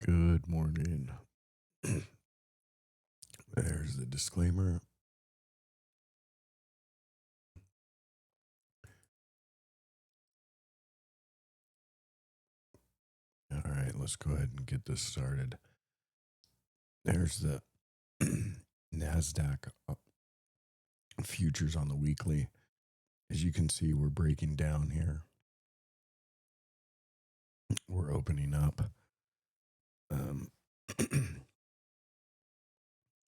Good morning. There's the disclaimer. All right, let's go ahead and get this started. There's the NASDAQ futures on the weekly. As you can see, we're breaking down here. We're opening up.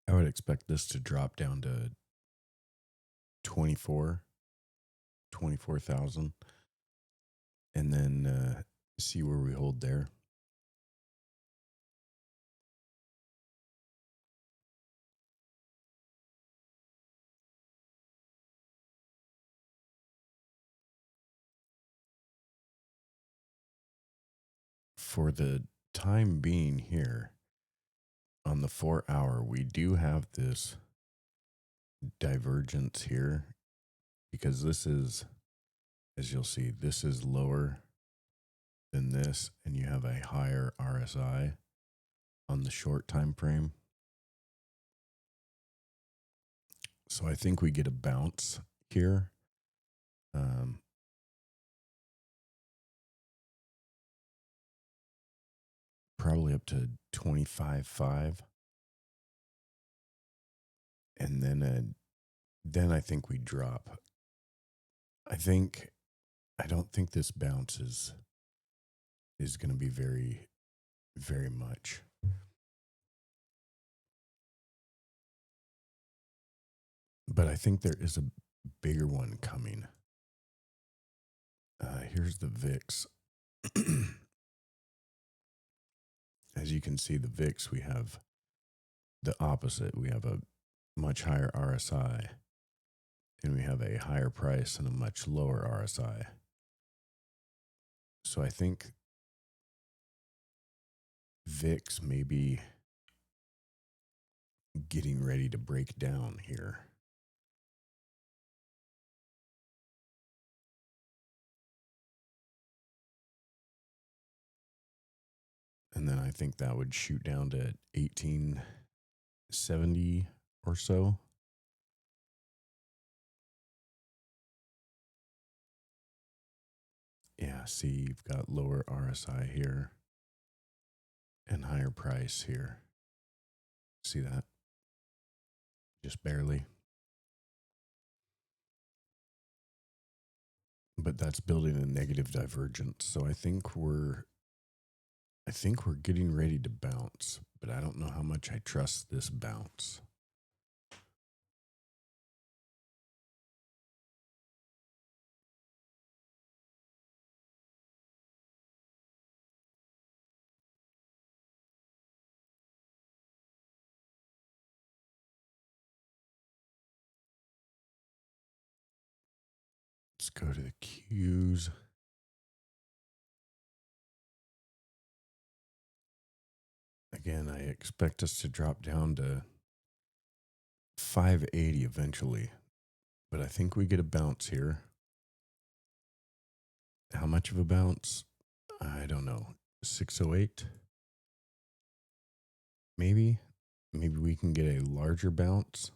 I would expect this to drop down to 24,000, and then see where we hold there. For the time being here, on the 4 hour, we do have this divergence here because this is, as you'll see, this is lower than this, and you have a higher RSI on the short time frame. So I think we get a bounce here. Probably up to 25.5, and then I think we drop. I don't think this bounce is going to be very, very much. But I think there is a bigger one coming. Here's the VIX. As you can see, the VIX, we have the opposite. We have a much higher RSI, and we have a higher price and a much lower RSI. So I think VIX may be getting ready to break down here. And then I think that would shoot down to 1870 or so. Yeah, see, you've got lower RSI here and higher price here. See that? Just barely. But that's building a negative divergence. So I think we're getting ready to bounce, but I don't know how much I trust this bounce. Let's go to the Qs. Again, I expect us to drop down to 580 eventually, but I think we get a bounce here. How much of a bounce? I don't know. 608? Maybe. Maybe we can get a larger bounce.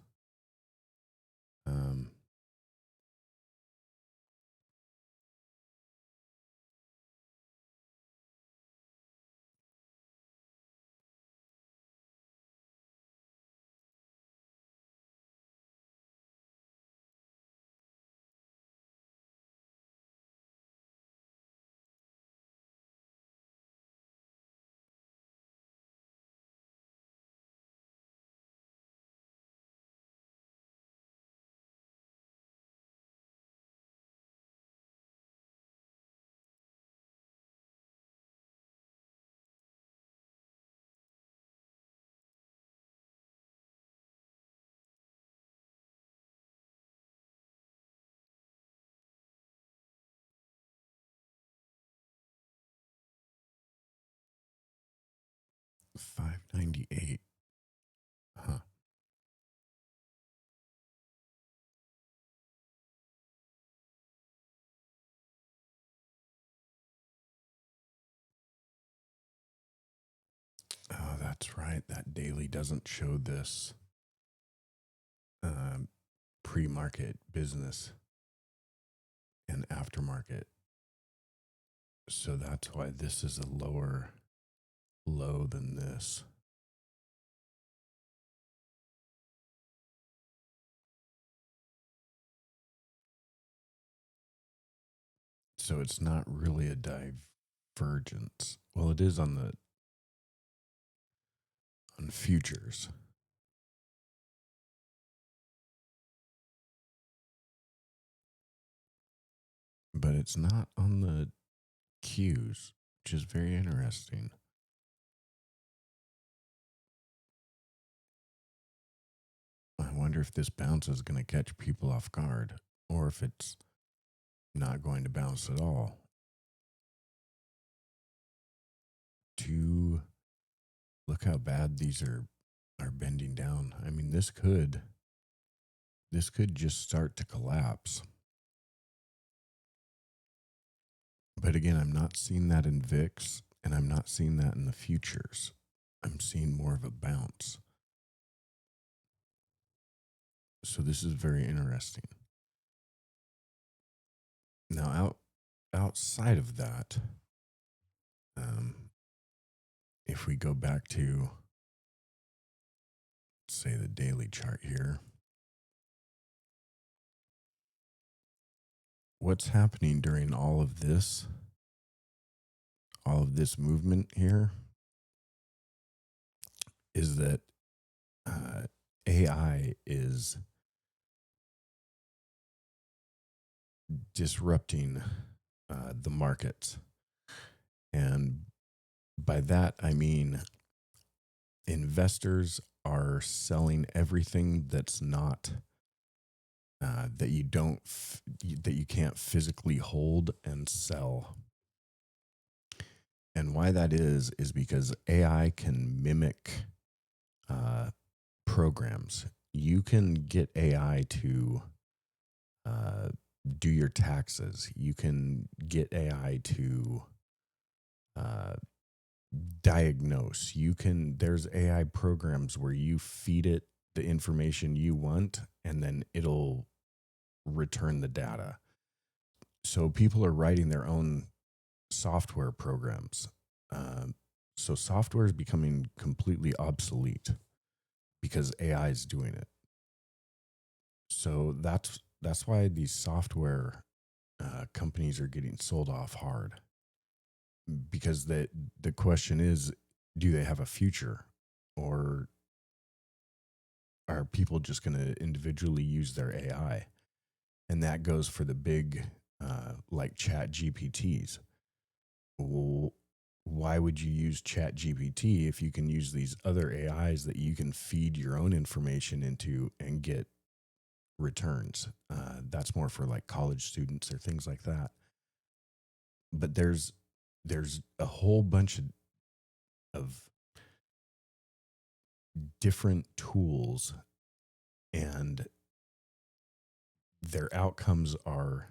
Um, $598. Huh. That's right. That daily doesn't show this um, pre-market business and aftermarket. So that's why this is a lower low than this. So it's not really a divergence. Well, it is on futures, but it's not on the Qs, which is very interesting. I wonder if this bounce is going to catch people off guard or if it's not going to bounce at all. To look how bad these are bending down. I mean, this could just start to collapse. But again, I'm not seeing that in VIX and I'm not seeing that in the futures. I'm seeing more of a bounce. So this is very interesting. Now, outside of that, um, if we go back to, say, the daily chart here, what's happening during all of this movement here is that AI is disrupting the markets. And by that, I mean investors are selling everything that's not that you don't that you can't physically hold and sell. And why that is because AI can mimic programs. You can get AI to do your taxes. You can get AI to uh, diagnose. There's AI programs where you feed it the information you want and then it'll return the data. So people are writing their own software programs. So software is becoming completely obsolete because AI is doing it. So that's why these software companies are getting sold off hard, because the question is, do they have a future, or are people just going to individually use their AI? And that goes for the big like Chat GPTs. Well, why would you use Chat GPT if you can use these other AIs that you can feed your own information into and get returns? That's more for like college students or things like that. But there's a whole bunch of different tools, and their outcomes are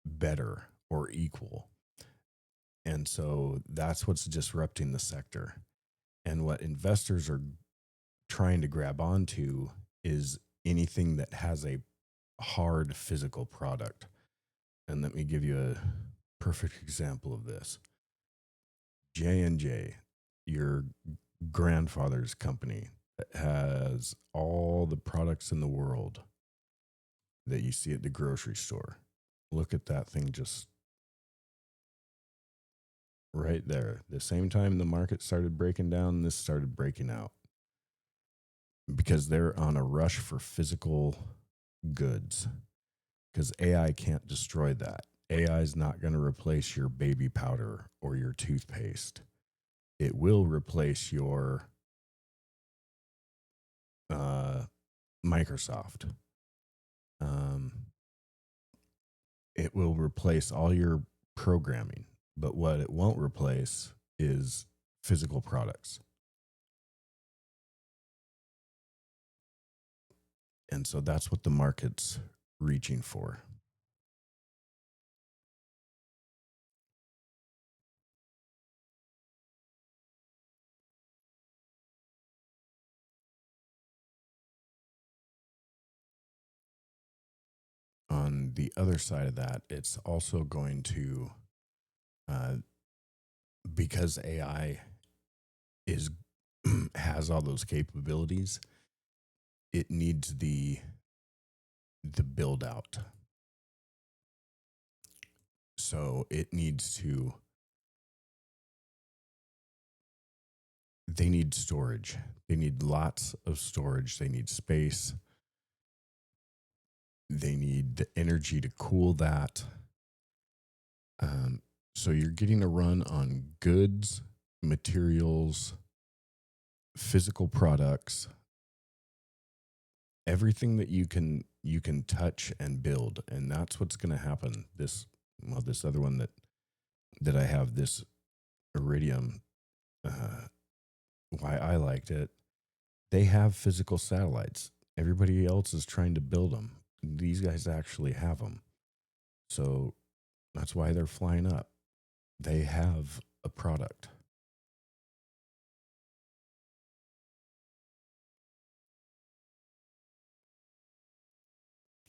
better or equal. And so that's what's disrupting the sector. And what investors are trying to grab onto is anything that has a hard physical product. And let me give you a perfect example of this. J&J, your grandfather's company that has all the products in the world that you see at the grocery store. Look at that thing just right there. The same time the market started breaking down, this started breaking out because they're on a rush for physical goods, because AI can't destroy that. AI is not going to replace your baby powder or your toothpaste. It will replace your Microsoft. Um, it will replace all your programming, but what it won't replace is physical products. And so that's what the market's reaching for. on the other side of that, it's also going to, uh, because AI is has all those capabilities, it needs the build out. So it needs to they need storage. They need lots of storage. They need space. They need the energy to cool that. Um, so you're getting a run on goods, materials, physical products, everything that you can touch and build, and that's what's going to happen. This other one that I have, this Iridium, uh, why I liked it, they have physical satellites. Everybody else is trying to build them. These guys actually have them. So that's why they're flying up. They have a product.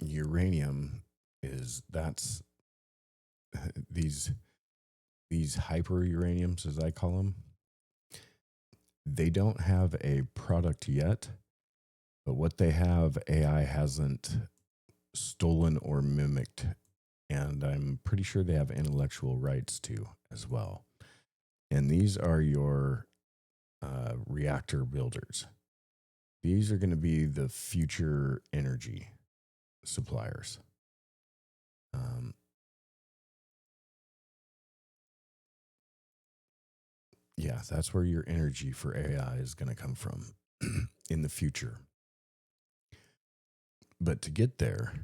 Uranium is that's these these hyper uraniums, as I call them. They don't have a product yet, but what they have, AI hasn't stolen or mimicked, and I'm pretty sure they have intellectual rights to as well. And these are your reactor builders. These are going to be the future energy suppliers. Um, yeah, that's where your energy for AI is going to come from in the future. But to get there,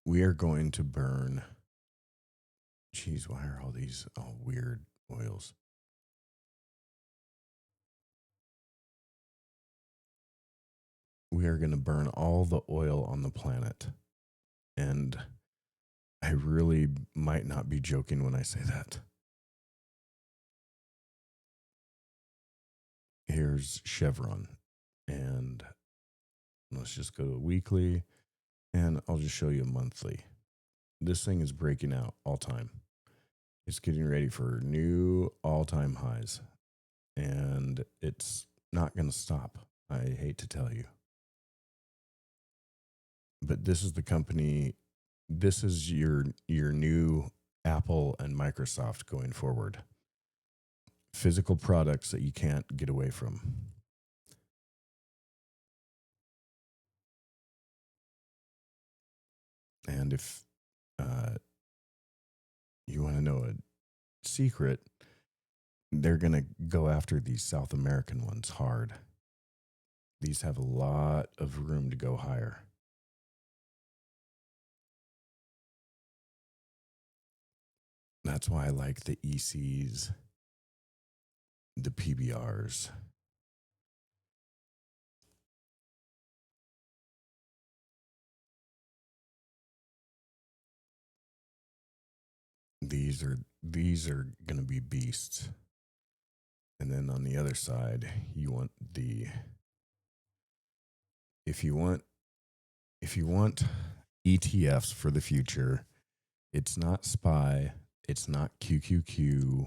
we are going to burn. Geez, why are all these all weird oils? We are going to burn all the oil on the planet. And I really might not be joking when I say that. Here's Chevron. And let's just go to weekly. And I'll just show you monthly. This thing is breaking out all time. It's getting ready for new all time highs. And it's not going to stop. I hate to tell you. But this is the company, this is your new Apple and Microsoft going forward. Physical products that you can't get away from. And if uh, you want to know a secret, they're going to go after these South American ones hard. These have a lot of room to go higher. That's why I like the ECs, the PBRs. These are going to be beasts. And then on the other side, you want the if you want if you want ETFs for the future, it's not SPY, it's not QQQ,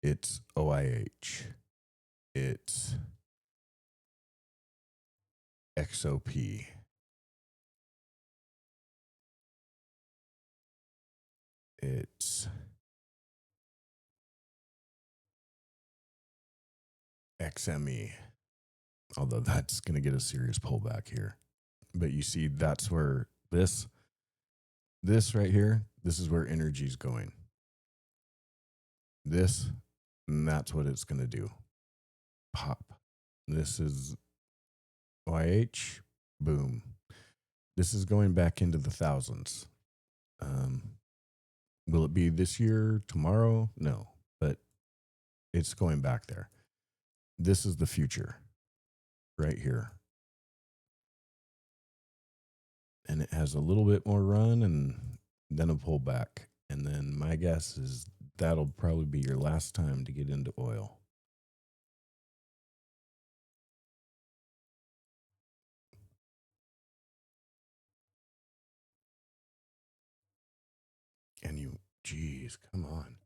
it's OIH, it's XOP, it's XME. Although that's going to get a serious pullback here. But you see, that's where this right here, this is where energy is going. This, and that's what it's going to do. Pop. This is YH. Boom. This is going back into the thousands. Um, will it be this year, tomorrow? No, but it's going back there. This is the future right here. And it has a little bit more run and then a pullback. And then my guess is that'll probably be your last time to get into oil. Jeez, come on.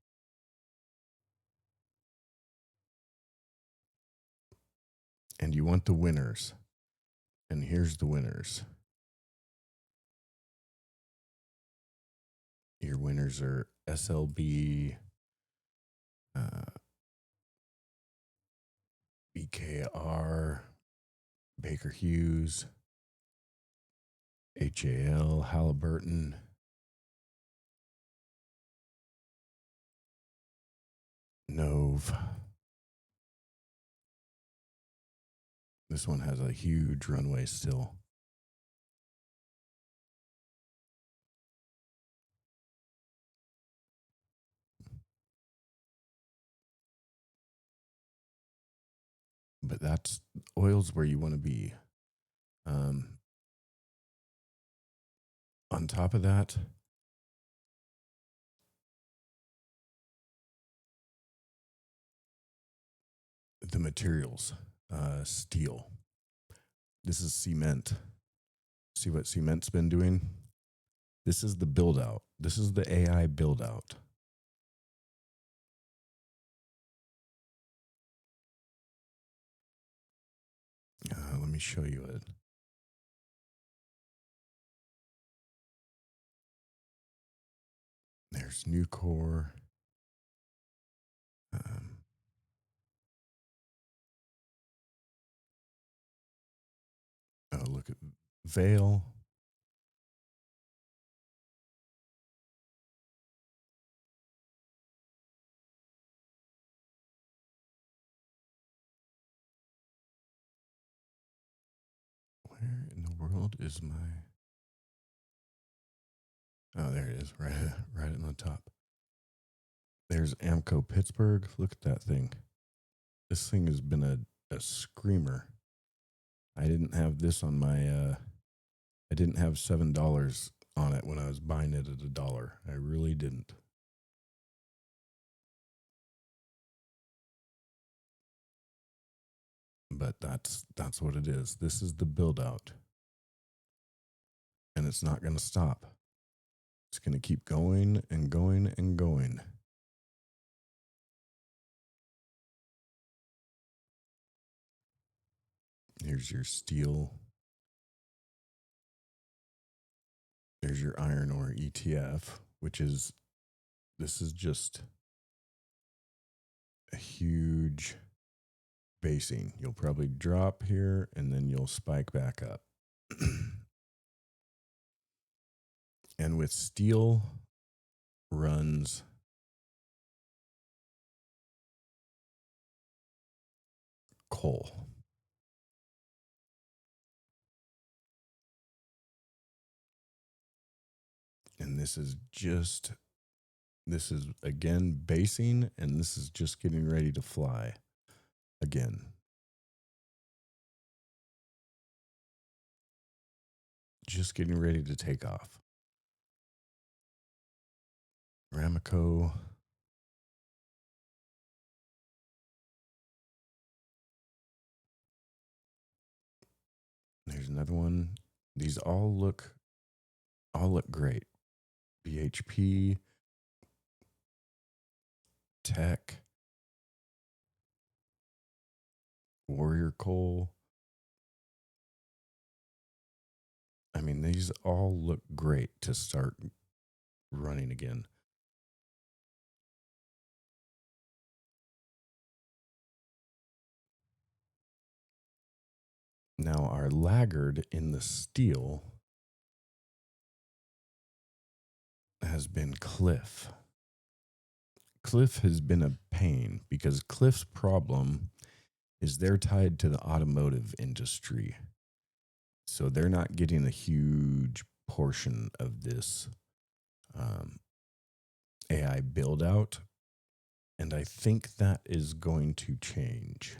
And you want the winners. And here's the winners. Your winners are SLB, uh, BKR, Baker Hughes, HAL, Halliburton, Nove. This one has a huge runway still. But that's oil's where you want to be. On top of that, the materials, steel. This is cement. See what cement's been doing? This is the build out. This is the AI build out. Let me show you it. There's Nucor. Oh, look at Vale. Where in the world is my? Oh, there it is, right on the top. There's Amco Pittsburgh. Look at that thing. This thing has been a screamer. I didn't have this on my. I didn't have $7 on it when I was buying it at $1. I really didn't. But that's what it is. This is the build out. And it's not going to stop. It's going to keep going and going and going. Here's your steel. There's your iron ore ETF, which is, this is just a huge basing. You'll probably drop here and then you'll spike back up. And with steel runs coal. And this is again basing, and this is just getting ready to fly again. Just getting ready to take off. Ramaco. There's another one. These all look great. BHP, Tech, Warrior Coal. I mean, these all look great to start running again. Now, our laggard in the steel has been Cliff. Cliff has been a pain because Cliff's problem is they're tied to the automotive industry. So they're not getting a huge portion of this AI build out. And I think that is going to change.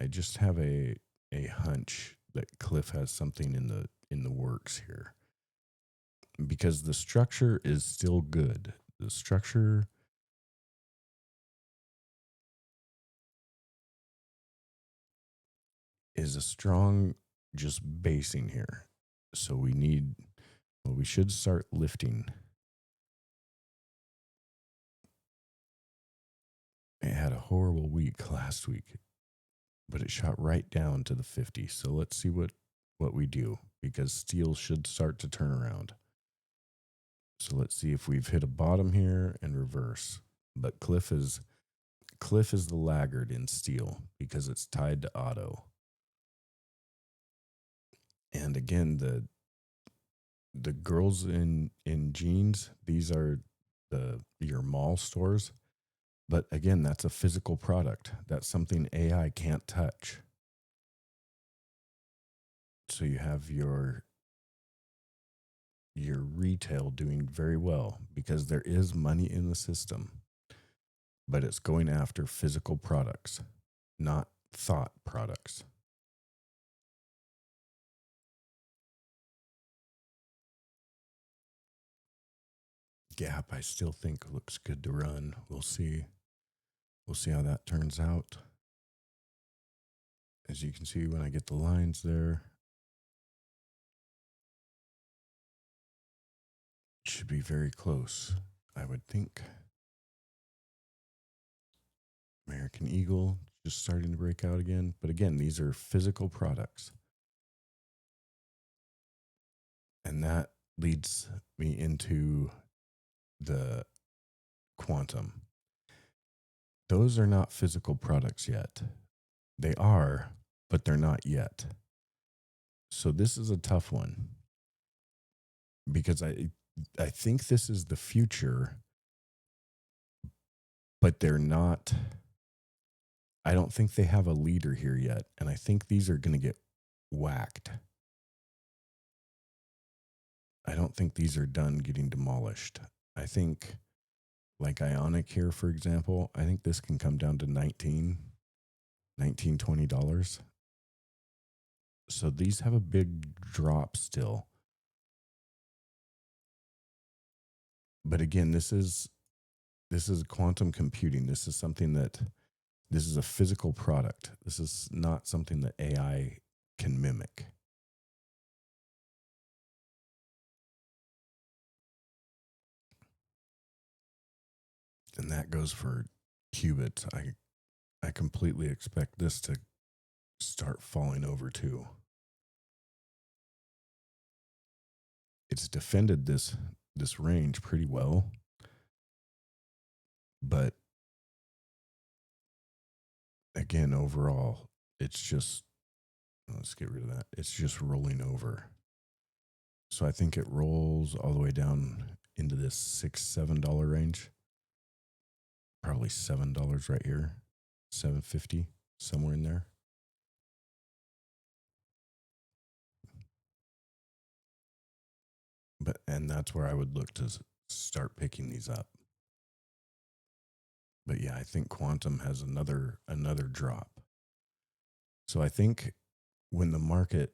I just have a hunch that Cliff has something in the works here. Because the structure is still good. The structure is a strong just basing here. So we should start lifting. had a horrible week last week, but it shot right down to the 50. So let's see what we do, because steel should start to turn around. So let's see if we've hit a bottom here and reverse. But Cliff is the laggard in steel because it's tied to auto. And again, the girls in jeans, these are your mall stores. But again, that's a physical product. That's something AI can't touch. So you have your retail doing very well because there is money in the system, but it's going after physical products, not thought products. Gap, I still think looks good to run. We'll see. We'll see how that turns out. As you can see, when I get the lines there, it should be very close, I would think. American Eagle just starting to break out again. But again, these are physical products. And that leads me into the Quantum. Those are not physical products yet. They are, but they're not yet. So this is a tough one because I think this is the future, but they're not. I don't think they have a leader here yet, and I think these are going to get whacked. I don't think these are done getting demolished. I think, like Ionic here, for example, I think this can come down to $19, $20. So these have a big drop still. But again, this is quantum computing. This is something that this is a physical product. This is not something that AI can mimic. And that goes for qubits. I completely expect this to start falling over too. It's defended this range pretty well, but again, overall, it's just, let's get rid of that. It's just rolling over. So I think it rolls all the way down into this $6-7 range. Probably $7 right here, $7.50, somewhere in there. And that's where I would look to start picking these up. But yeah, I think Quantum has another drop. So I think when the market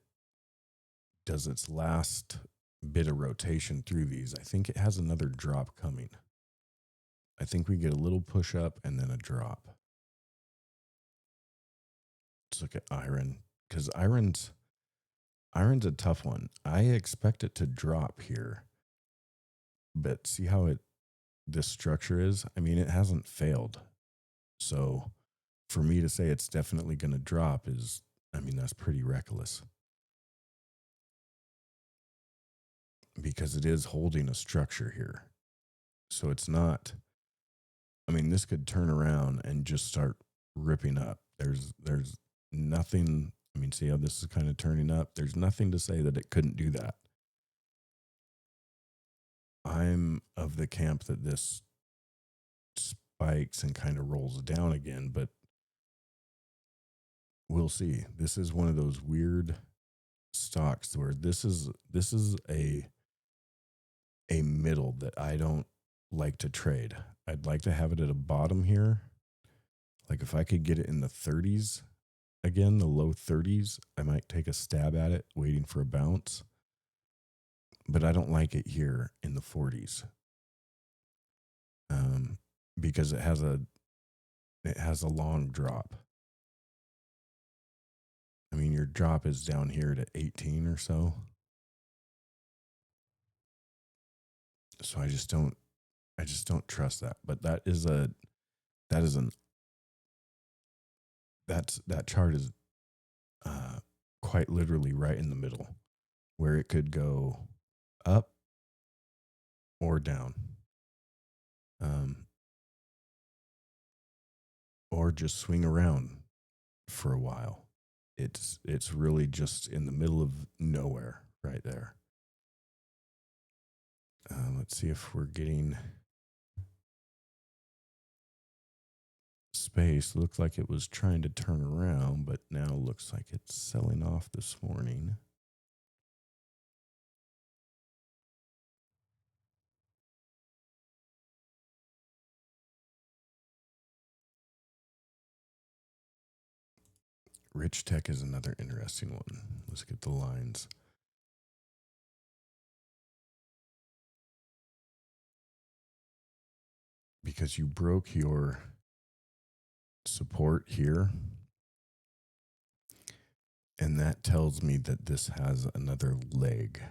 does its last bit of rotation through these, I think it has another drop coming. I think we get a little push up and then a drop. Let's look at iron, because iron's a tough one. I expect it to drop here, but see how this structure is? I mean, it hasn't failed. So for me to say it's definitely going to drop is, I mean, that's pretty reckless. Because it is holding a structure here. So it's not, I mean, this could turn around and just start ripping up. There's nothing, I mean, see how this is kind of turning up? There's nothing to say that it couldn't do that. I'm of the camp that this spikes and kind of rolls down again, but we'll see. This is one of those weird stocks where this is a middle that I don't like to trade. I'd like to have it at a bottom here. Like if I could get it in the 30s again, the low 30s, I might take a stab at it waiting for a bounce. But I don't like it here in the 40s. Because it has a long drop. I mean, your drop is down here to 18 or so. So I just don't trust that. But that is an that chart is quite literally right in the middle, where it could go up or down, um, or just swing around for a while. It's really just in the middle of nowhere right there. Let's see if we're getting space. Looks like it was trying to turn around, but now looks like it's selling off this morning. Rich Tech is another interesting one. Let's get the lines. Because you broke your support here, and that tells me that this has another leg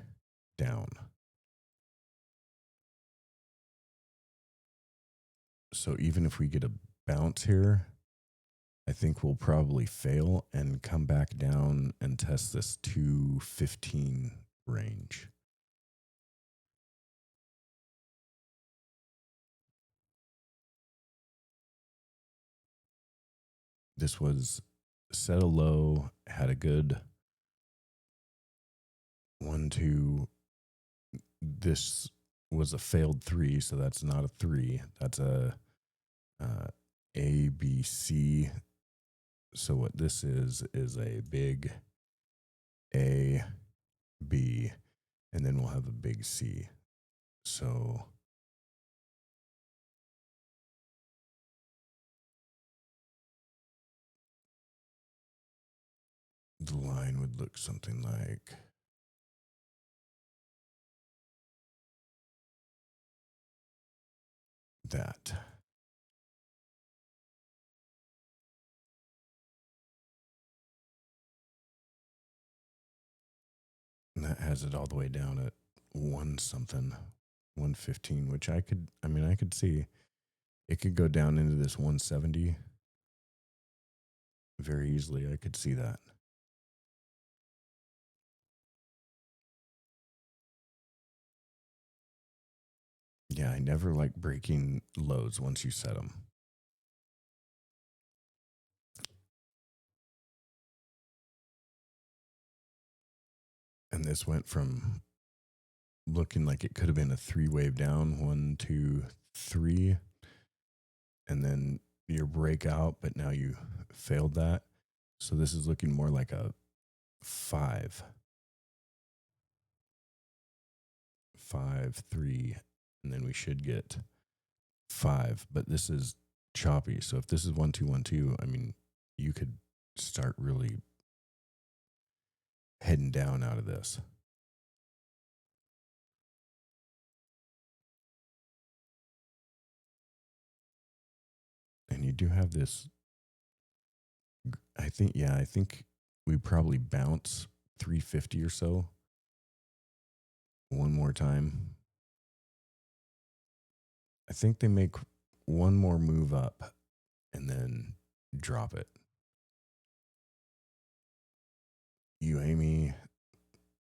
down. So even if we get a bounce here, I think we'll probably fail and come back down and test this 215 range. This was set a low, had a good 1, 2. This was a failed 3, so that's not a 3. That's A, B, C. So what this is a big A, B, and then we'll have a big C. So the line would look something like that. And that has it all the way down at 115, which I could see it could go down into this 170 very easily. I could see that. Yeah, I never like breaking lows once you set them. And this went from looking like it could have been a 3-wave down, 1, 2, 3, and then your breakout, but now you failed that. So this is looking more like a 5, 5, 3, and then we should get 5. But this is choppy. So if this is 1, 2, 1, 2, I mean, you could start really heading down out of this. And you do have this. I think we probably bounce 350 or so one more time. I think they make one more move up and then drop it. UAMI,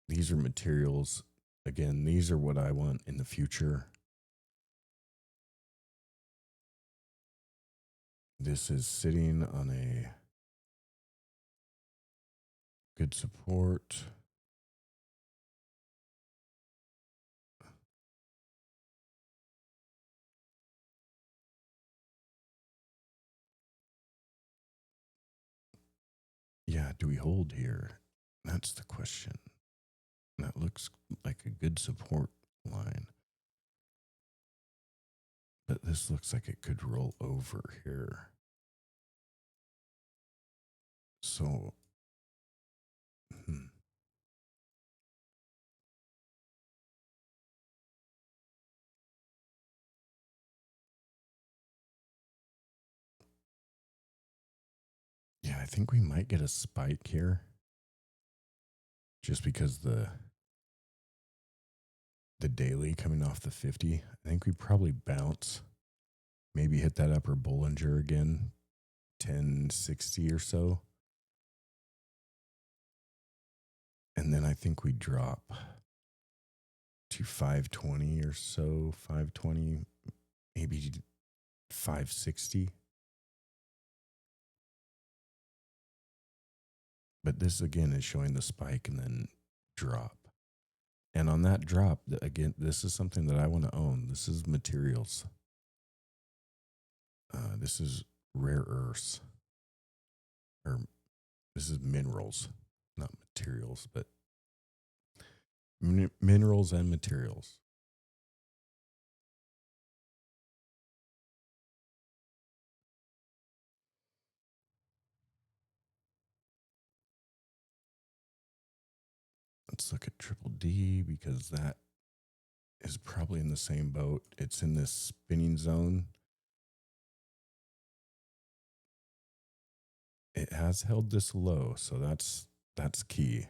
these are materials. Again, these are what I want in the future. This is sitting on a good support. Yeah, do we hold here? That's the question. That looks like a good support line. But this looks like it could roll over here. So, yeah, I think we might get a spike here just because the daily coming off the 50. I think we probably bounce, maybe hit that upper Bollinger again, 1060 or so. And then I think we drop to 520 or so, 520, maybe 560. But this again is showing the spike and then drop. And on that drop, again, this is something that I want to own. This is materials. This is rare earths, or this is minerals, not materials, but minerals and materials. Let's look at Triple D because that is probably in the same boat. It's in this spinning zone. It has held this low, so that's key.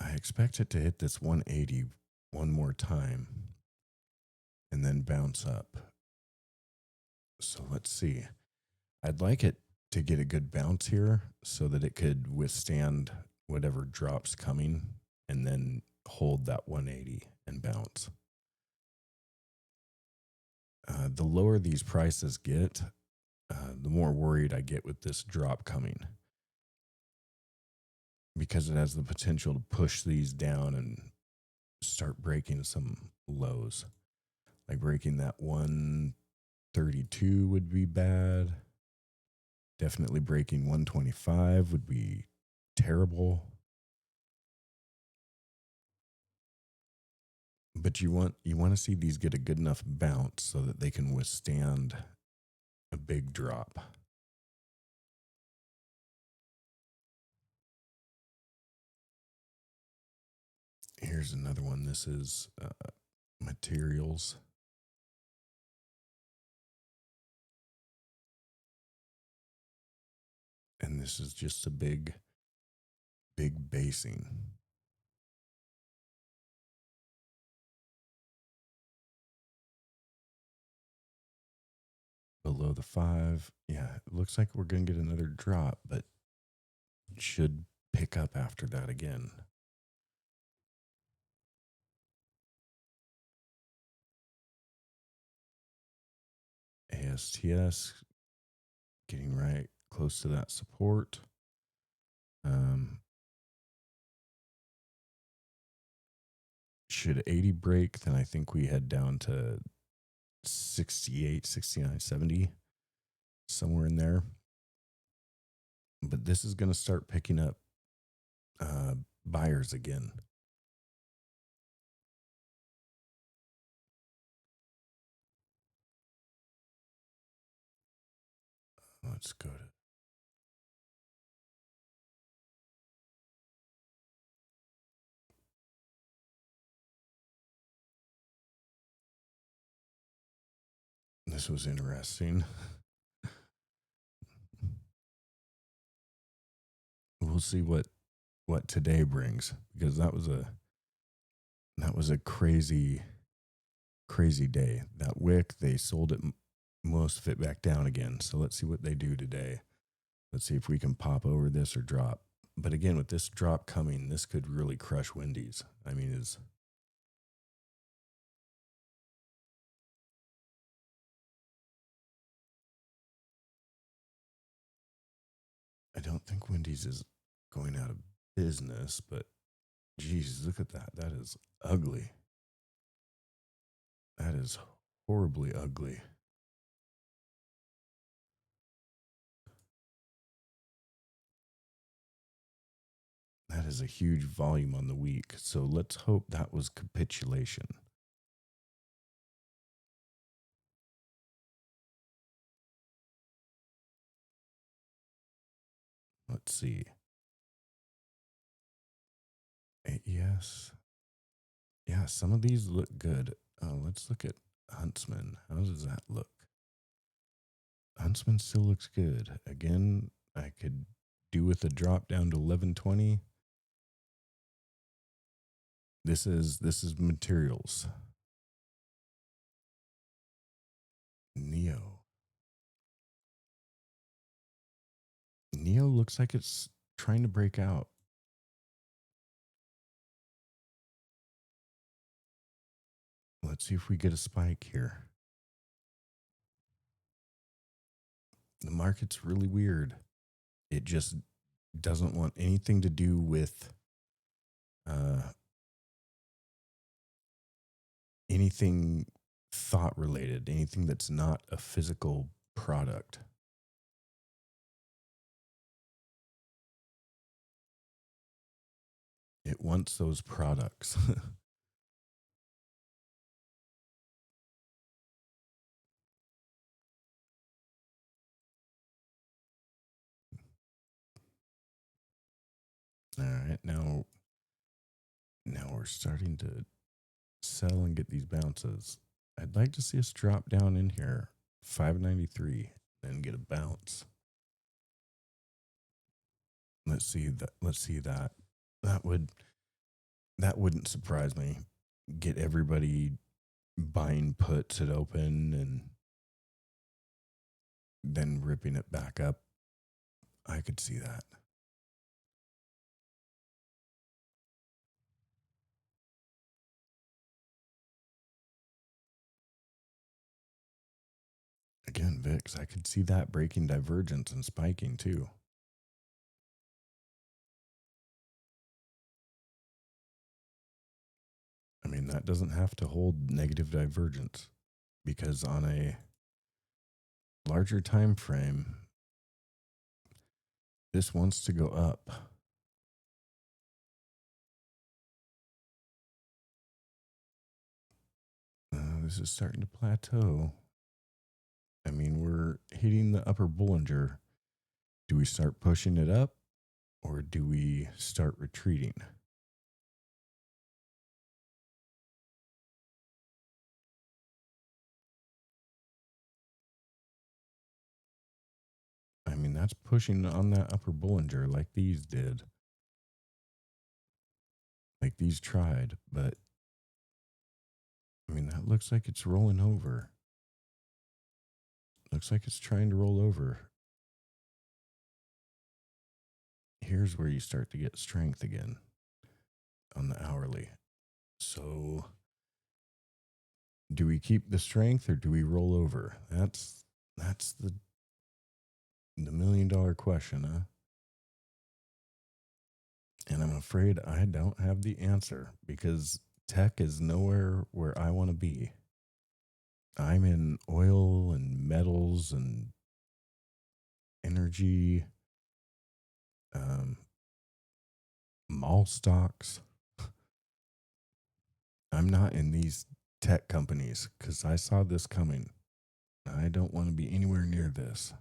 I expect it to hit this 180 one more time and then bounce up. So let's see. I'd like it to get a good bounce here so that it could withstand whatever drops coming and then hold that 180 and bounce. The lower these prices get, the more worried I get with this drop coming because it has the potential to push these down and start breaking some lows. Like breaking that 132 would be bad. Definitely breaking 125 would be terrible. But you want to see these get a good enough bounce so that they can withstand a big drop. Here's another one. This is materials. And this is just a big basing. Below the 5. Yeah, it looks like we're going to get another drop, but should pick up after that again. ASTS getting right close to that support. Should 80 break, then I think we head down to 68, 69, 70, somewhere in there. But this is going to start picking up buyers again. Let's go to this was interesting. We'll see what today brings because that was a crazy day. That wick, they sold it most of it back down again. So let's see what they do today. Let's see if we can pop over this or drop. But again, with this drop coming, this could really crush Wendy's. I mean, I don't think Wendy's is going out of business, but geez, look at that. That is ugly. That is horribly ugly. That is a huge volume on the week. So let's hope that was capitulation. Let's see. AES. Yeah, some of these look good. Let's look at Huntsman. How does that look? Huntsman still looks good. Again, I could do with a drop down to 1120. This is materials. Neo. Neo looks like it's trying to break out. Let's see if we get a spike here. The market's really weird. It just doesn't want anything to do with uh, anything thought related, anything that's not a physical product. It wants those products. All right, now we're starting to sell and get these bounces. I'd like to see us drop down in here, 593, and get a bounce. Let's see that. Let's see that. That wouldn't surprise me. Get everybody buying puts at open and then ripping it back up. I could see that. Again, VIX, I could see that breaking divergence and spiking too. I mean, that doesn't have to hold negative divergence because on a larger time frame, this wants to go up. This is starting to plateau. I mean, we're hitting the upper Bollinger. Do we start pushing it up or do we start retreating? I mean, that's pushing on that upper Bollinger like these did. Like these tried, but I mean, that looks like it's rolling over. Looks like it's trying to roll over. Here's where you start to get strength again on the hourly. So, do we keep the strength or do we roll over? That's the $1,000,000 question, huh? And I'm afraid I don't have the answer because tech is nowhere where I want to be. I'm in oil and metals and energy, mall stocks. I'm not in these tech companies because I saw this coming. I don't want to be anywhere near this.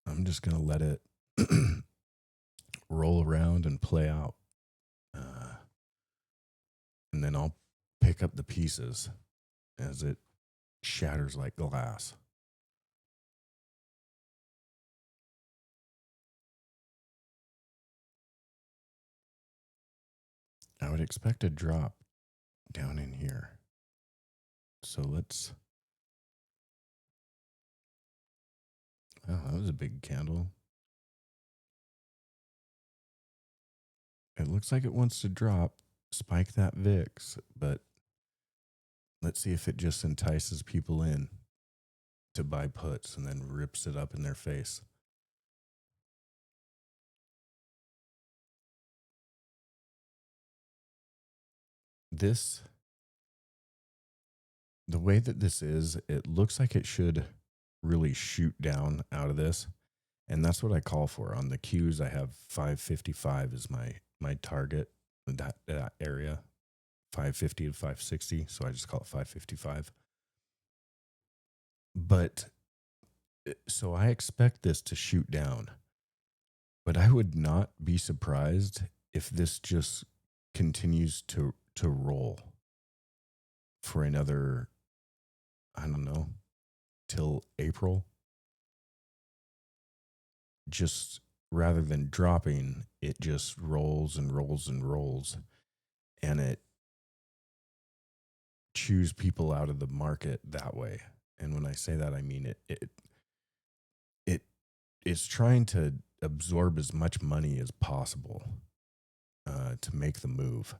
I'm just going to let it roll around and play out. And then I'll pick up the pieces as it shatters like glass. I would expect a drop down in here. So let's. Oh, that was a big candle. It looks like it wants to drop, spike that VIX, but let's see if it just entices people in to buy puts and then rips it up in their face. This, the way that this is, it looks like it should really shoot down out of this. And that's what I call for. On the Qs, I have 555 is my target, that area, 550 to 560. So I just call it 555. But so I expect this to shoot down. But I would not be surprised if this just continues to roll for another, I don't know, till April. Just rather than dropping, it just rolls and rolls and rolls, and it chews people out of the market that way. And when I say that, I mean it is trying to absorb as much money as possible to make the move.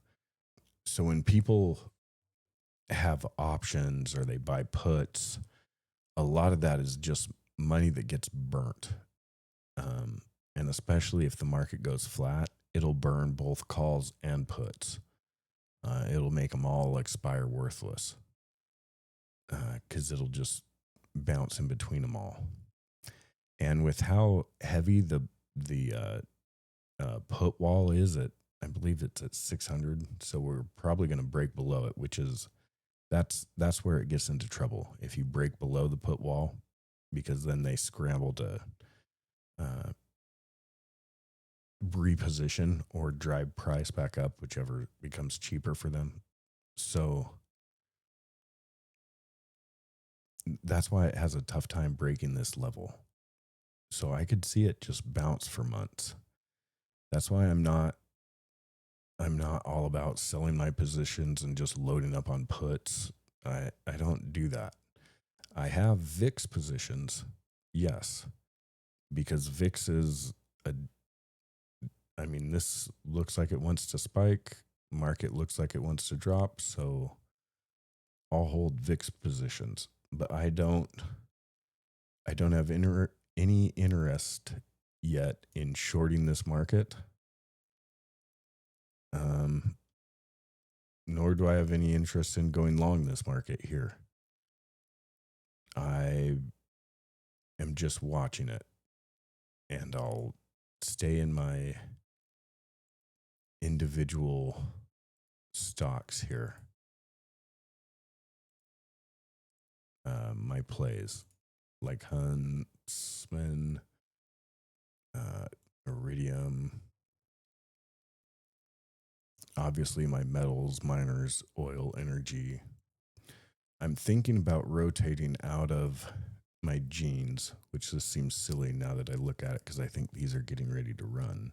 So when people have options or they buy puts, a lot of that is just money that gets burnt. Um, and especially if the market goes flat, it'll burn both calls and puts. It'll make them all expire worthless because it'll just bounce in between them all. And with how heavy the put wall is at, I believe it's at 600, so we're probably going to break below it, which is that's where it gets into trouble if you break below the put wall, because then they scramble to uh, reposition or drive price back up, whichever becomes cheaper for them. So that's why it has a tough time breaking this level. So I could see it just bounce for months. That's why I'm not all about selling my positions and just loading up on puts. I don't do that. I have VIX positions, yes, because VIX is a, I mean, this looks like it wants to spike. Market looks like it wants to drop. So I'll hold VIX positions, but I don't have any interest yet in shorting this market. Um, Nor do I have any interest in going long this market here. I am just watching it, and I'll stay in my individual stocks here, my plays like Huntsman, uh, Iridium, obviously my metals, miners, oil, energy. I'm thinking about rotating out of my jeans, which just seems silly now that I look at it because I think these are getting ready to run,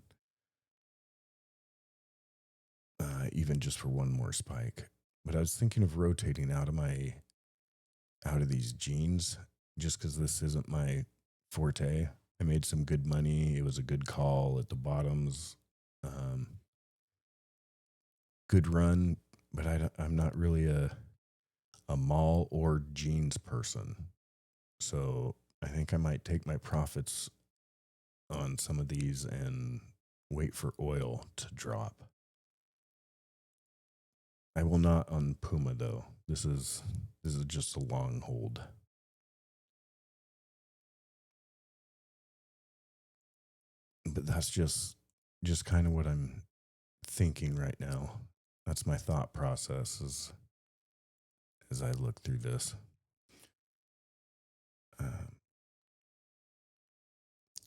even just for one more spike. But I was thinking of rotating out of these jeans just because this isn't my forte. I made some good money. It was a good call at the bottoms. Um, Good run, but I'm not really a mall or jeans person. So I think I might take my profits on some of these and wait for oil to drop. I will not on Puma though. This is just a long hold. But that's just kind of what I'm thinking right now. That's my thought process as I look through this. Uh,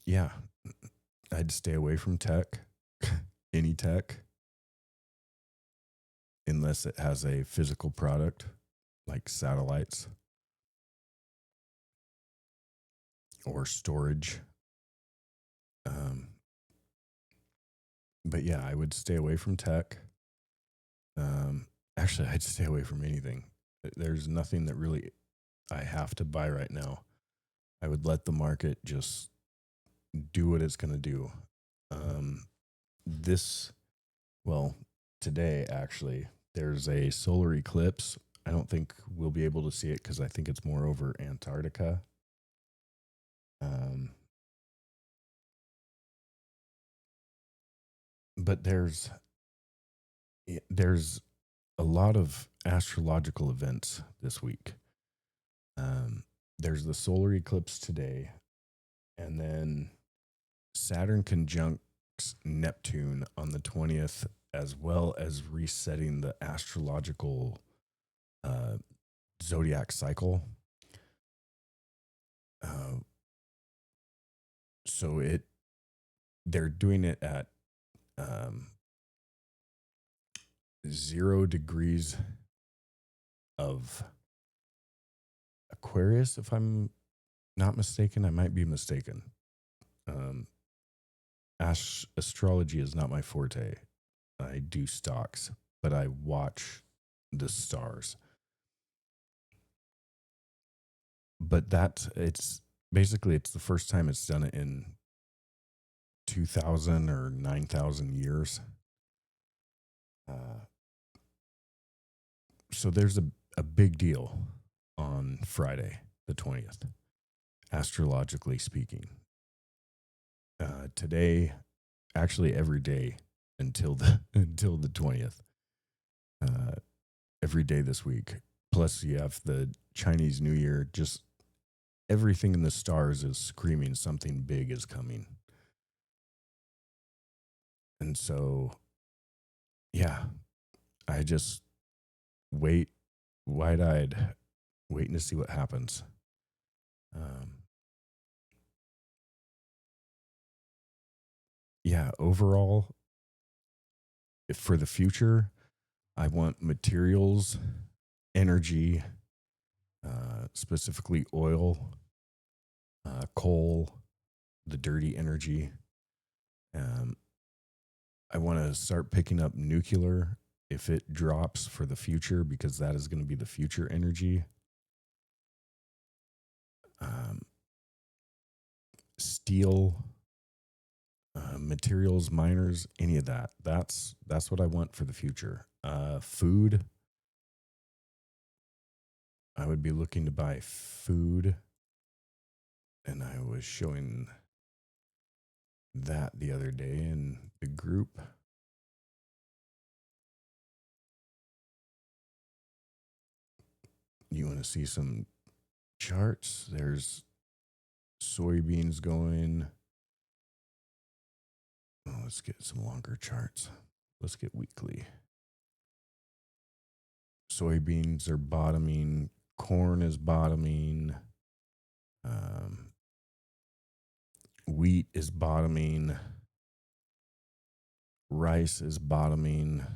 yeah, I'd stay away from tech, any tech, unless it has a physical product like satellites or storage. Um, but yeah, I would stay away from tech. Actually, I'd stay away from anything. There's nothing that really I have to buy right now. I would let the market just do what it's going to do. Um, this, well, today actually, there's a solar eclipse. I don't think we'll be able to see it because I think it's more over Antarctica. Um, but there's a lot of astrological events this week. Um, there's the solar eclipse today, and then Saturn conjuncts Neptune on the 20th, as well as resetting the astrological uh, zodiac cycle. Uh, so they're doing it at um, 0 degrees of Aquarius, if I'm not mistaken. I might be mistaken. Um, Astrology is not my forte. I do stocks, but I watch the stars. but it's basically it's the first time it's done it in 2000 or 9,000 years. Uh, so there's a big deal on Friday, the 20th, astrologically speaking. Today, actually every day until the until the 20th, uh, every day this week. Plus, you have the Chinese New Year. Just everything in the stars is screaming something big is coming. And so, yeah, I just wait, wide eyed, waiting to see what happens. Um, yeah, overall, for the future, I want materials, energy, specifically oil, coal, the dirty energy. Um, I want to start picking up nuclear if it drops for the future because that is going to be the future energy. Um, Steel, materials, miners, any of that. That's what I want for the future. Food. I would be looking to buy food, and I was showing that the other day in the group. You want to see some charts? There's soybeans going. Oh, let's get some longer charts. Let's get weekly. Soybeans are bottoming. Corn is bottoming. Um, Wheat is bottoming. Rice is bottoming.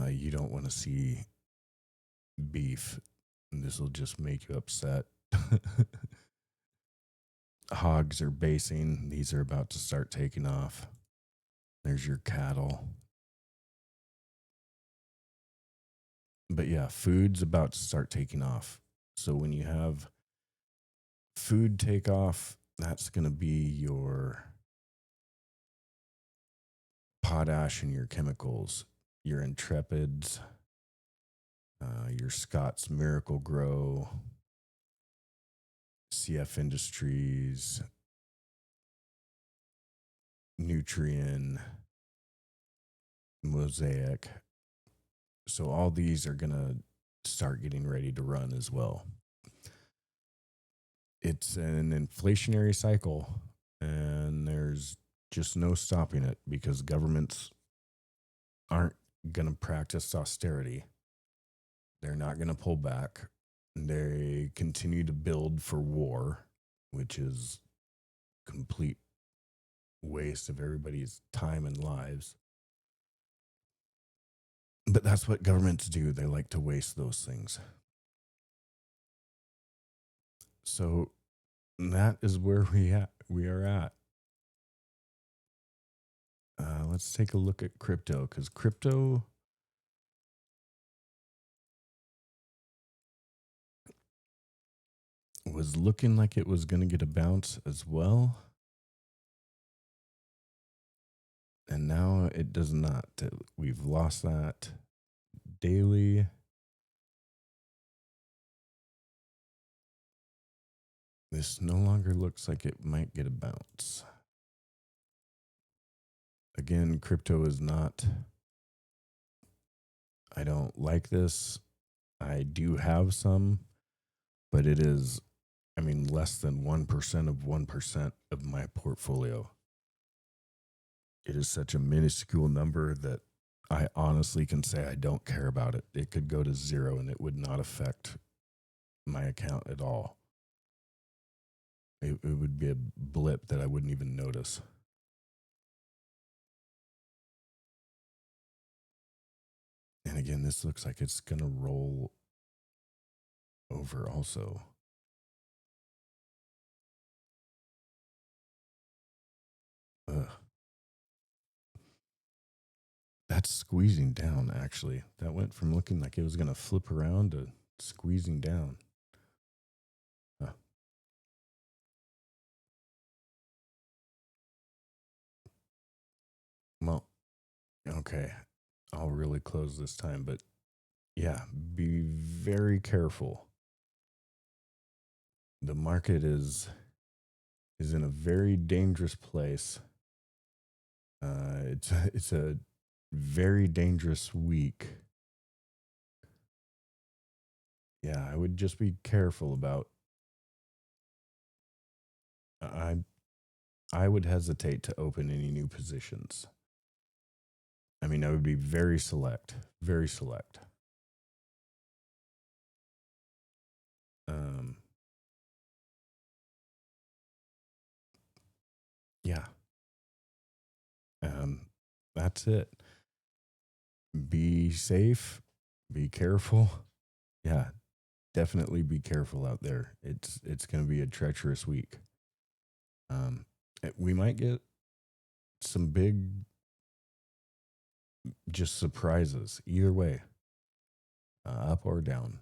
You don't want to see beef. This will just make you upset. Hogs are basing. These are about to start taking off. There's your cattle. But yeah, food's about to start taking off. So when you have food take off, that's going to be your potash and your chemicals, your Intrepids, your Scott's Miracle Grow, CF Industries, Nutrien, Mosaic. So all these are going to start getting ready to run as well. It's an inflationary cycle, and there's just no stopping it because governments aren't going to practice austerity. They're not going to pull back. They continue to build for war, which is complete waste of everybody's time and lives. But that's what governments do. They like to waste those things. So that is where we are at. Let's take a look at crypto because crypto was looking like it was going to get a bounce as well. And now it does not. We've lost that daily. This no longer looks like it might get a bounce. Again, crypto is not, I don't like this. I do have some, but it is, I mean, less than 1% of 1% of my portfolio. It is such a minuscule number that I honestly can say I don't care about it. It could go to zero and it would not affect my account at all. It would be a blip that I wouldn't even notice. And again, this looks like it's going to roll over also. Ugh. That's squeezing down, actually. That went from looking like it was going to flip around to squeezing down. Huh. Well, okay. I'll really close this time, but yeah, be very careful. The market is in a very dangerous place. It's a very dangerous week. Yeah, I would just be careful about. I I would hesitate to open any new positions. I mean, I would be very select, very select. Um, yeah, um, that's it. Be safe, be careful. Yeah, definitely be careful out there. It's going to be a treacherous week. We might get some big just surprises either way, up or down.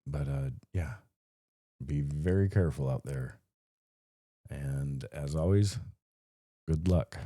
But yeah, be very careful out there. And as always, good luck.